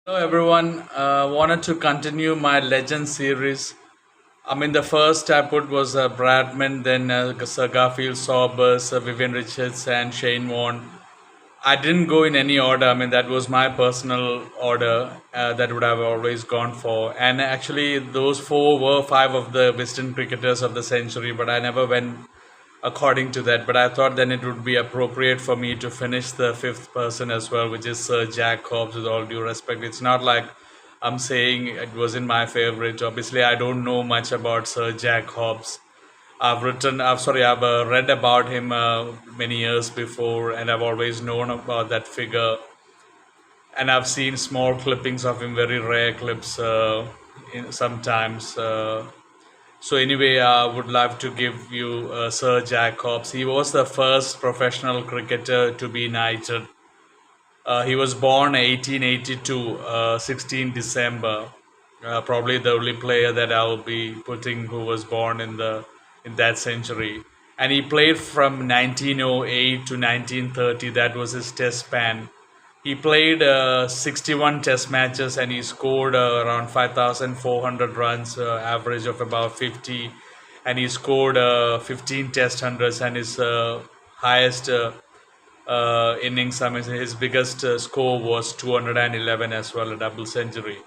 Hello everyone. Wanted to continue my legend series. The first I put was Bradman, then Sir Garfield Sobers, Vivian Richards, and Shane Warne. I didn't go in any order. That was my personal order that would have always gone for. And actually, those four were five of the Western cricketers of the century, but I never went according to that. But I thought then it would be appropriate for me to finish the fifth person as well, which is Sir Jack Hobbs, with all due respect. It's not like I'm saying it wasn't my favorite. Obviously, I don't know much about Sir Jack Hobbs. I've read about him many years before, and I've always known about that figure. And I've seen small clippings of him, very rare clips, sometimes. So anyway, I would love to give you Sir Jack Hobbs. He was the first professional cricketer to be knighted. He was born 1882, 16 December. Probably the only player that I'll be putting who was born in that century. And he played from 1908 to 1930. That was his test span. He played 61 test matches and he scored around 5,400 runs, average of about 50. And he scored 15 test hundreds, and his highest innings, his biggest score was 211 as well, a double century.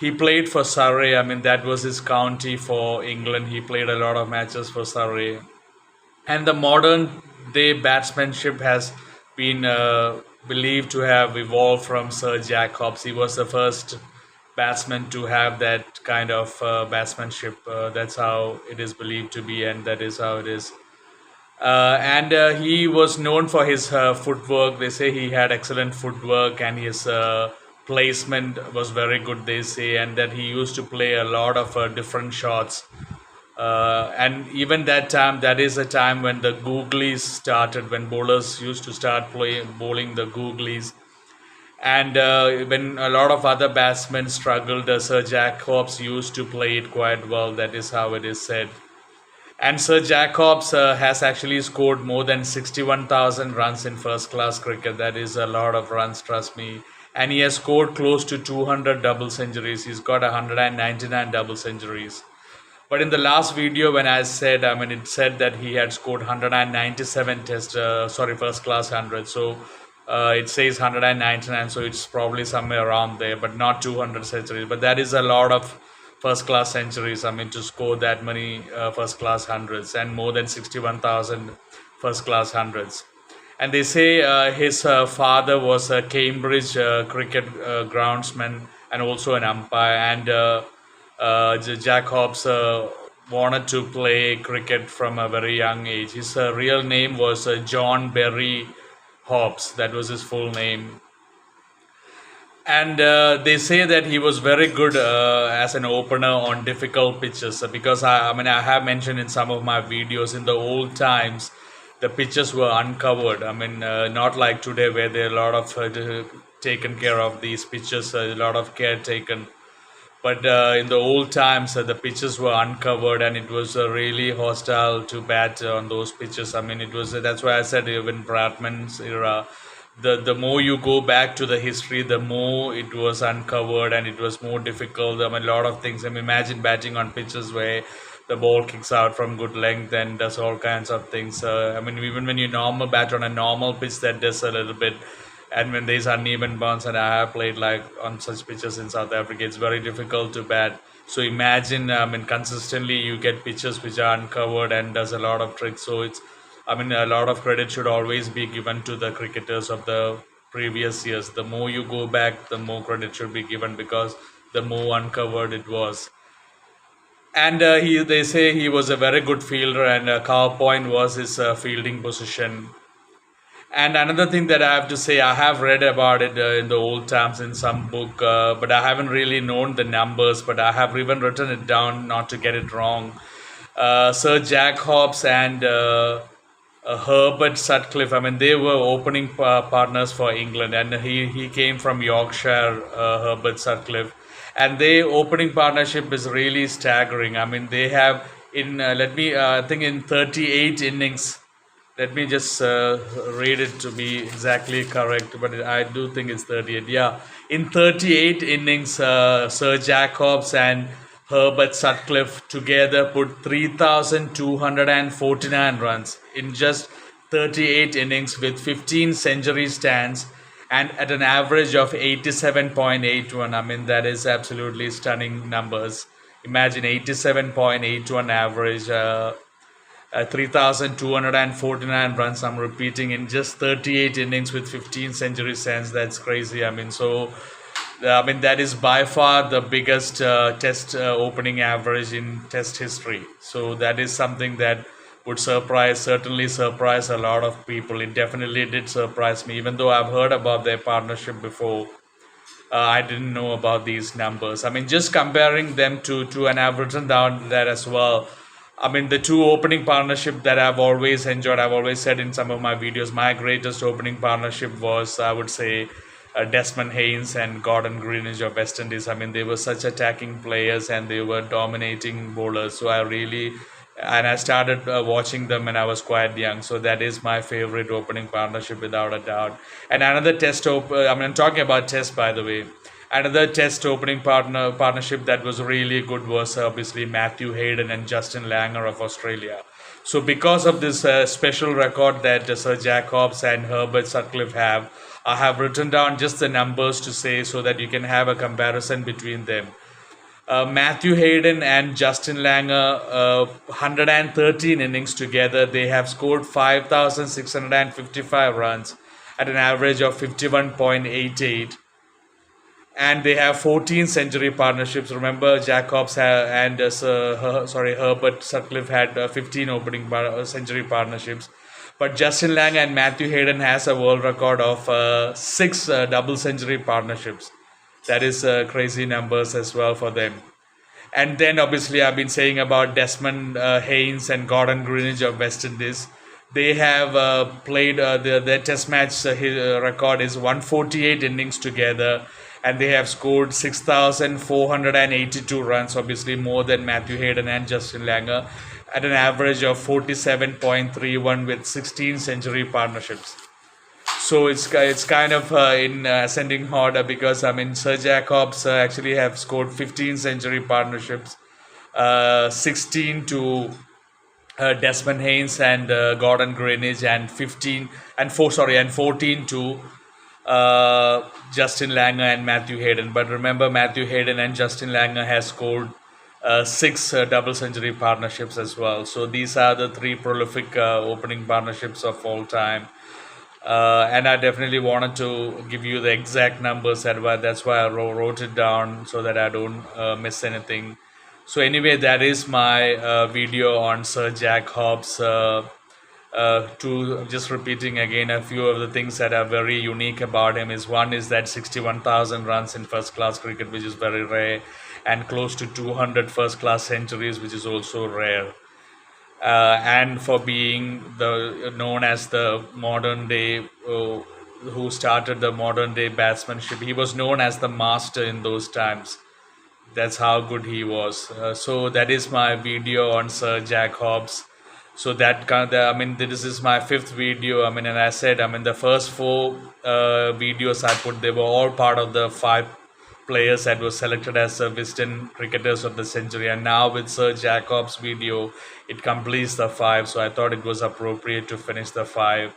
He played for Surrey. That was his county for England. He played a lot of matches for Surrey. And the modern day batsmanship has been believed to have evolved from Sir Jack Hobbs. He was the first batsman to have that kind of batsmanship. That's how it is believed to be, and that is how it is. And he was known for his footwork. They say he had excellent footwork, and his placement was very good, they say, and that he used to play a lot of different shots. And even that time, that is a time when the googlies started, when bowlers used to start bowling the googlies. And when a lot of other batsmen struggled, Sir Jack Hobbs used to play it quite well. That is how it is said. And Sir Jack Hobbs has actually scored more than 61,000 runs in first class cricket. That is a lot of runs, trust me. And he has scored close to 200 double centuries. He's got 199 double centuries. But in the last video, when I said, it said that he had scored 197 first class 100. So it says 199, so it's probably somewhere around there, but not 200 centuries. But that is a lot of first class centuries. To score that many first class hundreds and more than 61,000 first class hundreds. And they say his father was a Cambridge cricket groundsman and also an umpire. And Jack Hobbs wanted to play cricket from a very young age. His real name was John Berry Hobbs. That was his full name. And they say that he was very good as an opener on difficult pitches, because I have mentioned in some of my videos, in the old times the pitches were uncovered. Not like today where there are a lot of taken care of these pitches, a lot of care taken. But in the old times, the pitches were uncovered, and it was really hostile to bat on those pitches. It was that's why I said even Bradman's era, the more you go back to the history, the more it was uncovered and it was more difficult. A lot of things. Imagine batting on pitches where the ball kicks out from good length and does all kinds of things. Even when you normal bat on a normal pitch, that does a little bit. And when there's uneven bounce, and I have played like on such pitches in South Africa, it's very difficult to bat. So imagine, consistently you get pitches which are uncovered and does a lot of tricks. So it's, a lot of credit should always be given to the cricketers of the previous years. The more you go back, the more credit should be given, because the more uncovered it was. And they say he was a very good fielder, and cover point was his fielding position. And another thing that I have to say, I have read about it in the old times in some book, but I haven't really known the numbers, but I have even written it down not to get it wrong. Sir Jack Hobbs and Herbert Sutcliffe, they were opening partners for England, and he came from Yorkshire, Herbert Sutcliffe. And their opening partnership is really staggering. They have, I think in 38 innings, Let me just read it to be exactly correct, but I do think it's 38. Yeah, in 38 innings, Sir Jacobs and Herbert Sutcliffe together put 3,249 runs in just 38 innings with 15 century stands and at an average of 87.81. I mean, that is absolutely stunning numbers. Imagine 87.81 average. 3,249 runs. I'm repeating in just 38 innings with 15 century stands. That's crazy. I mean, I mean that is by far the biggest Test opening average in Test history. So that is something that would certainly surprise a lot of people. It definitely did surprise me, even though I've heard about their partnership before. I didn't know about these numbers. I mean, just comparing them to and I've written down that as well. I mean, the two opening partnership that I've always enjoyed. I've always said in some of my videos, my greatest opening partnership was, I would say, Desmond Haynes and Gordon Greenidge of West Indies. I mean, they were such attacking players and they were dominating bowlers. So I really, and I started watching them when I was quite young. So that is my favorite opening partnership without a doubt. And another I mean, I'm talking about Test, by the way. Another Test opening partnership that was really good was obviously Matthew Hayden and Justin Langer of Australia. So because of this special record that Sir Jack Hobbs and Herbert Sutcliffe have, I have written down just the numbers to say so that you can have a comparison between them. Matthew Hayden and Justin Langer, 113 innings together, they have scored 5,655 runs at an average of 51.88, and they have 14 century partnerships. Remember, Jacobs and Herbert Sutcliffe had 15 opening century partnerships. But Justin Langer and Matthew Hayden has a world record of 6 double century partnerships. That is crazy numbers as well for them. And then obviously I've been saying about Desmond Haynes and Gordon Greenidge of West Indies. They have played their Test match record is 148 innings together, and they have scored 6,482 runs, obviously more than Matthew Hayden and Justin Langer, at an average of 47.31 with 16 century partnerships. So it's kind of in ascending order because I mean Sir Jacobs actually have scored 15 century partnerships, 16 to Desmond Haynes and Gordon Greenidge, and 14 to Justin Langer and Matthew Hayden. But remember, Matthew Hayden and Justin Langer has scored 6 double century partnerships as well. So these are the 3 prolific opening partnerships of all time. And I definitely wanted to give you the exact numbers. That's why I wrote it down so that I don't miss anything. So anyway, that is my video on Sir Jack Hobbs. To just repeating again a few of the things that are very unique about him is one is that 61,000 runs in first class cricket, which is very rare, and close to 200 first class centuries, which is also rare. And for being known as the modern day who started the modern day batsmanship. He was known as the master in those times. That's how good he was. So that is my video on Sir Jack Hobbs. So I mean, this is my 5th video. I mean, and I said, I mean, the first 4 videos I put, they were all part of the 5 players that were selected as Wisden cricketers of the century. And now with Sir Jacobs' video, it completes the 5. So I thought it was appropriate to finish the 5.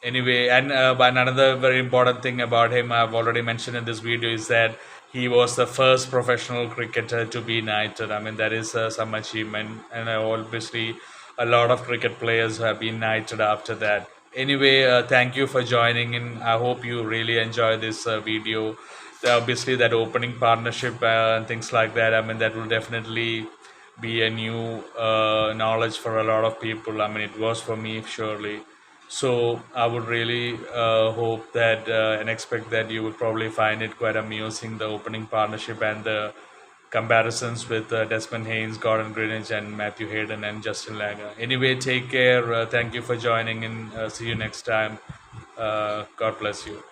Anyway, and another very important thing about him, I've already mentioned in this video, is that he was the first professional cricketer to be knighted. I mean, that is some achievement. And obviously, a lot of cricket players have been knighted after that. Anyway, thank you for joining in. I hope you really enjoy this video. Obviously, that opening partnership and things like that, I mean, that will definitely be a new knowledge for a lot of people. I mean, it was for me, surely. So I would really hope that and expect that you would probably find it quite amusing, the opening partnership and the comparisons with Desmond Haynes, Gordon Greenidge, and Matthew Hayden and Justin Langer. Anyway, take care. Thank you for joining in. See you next time. God bless you.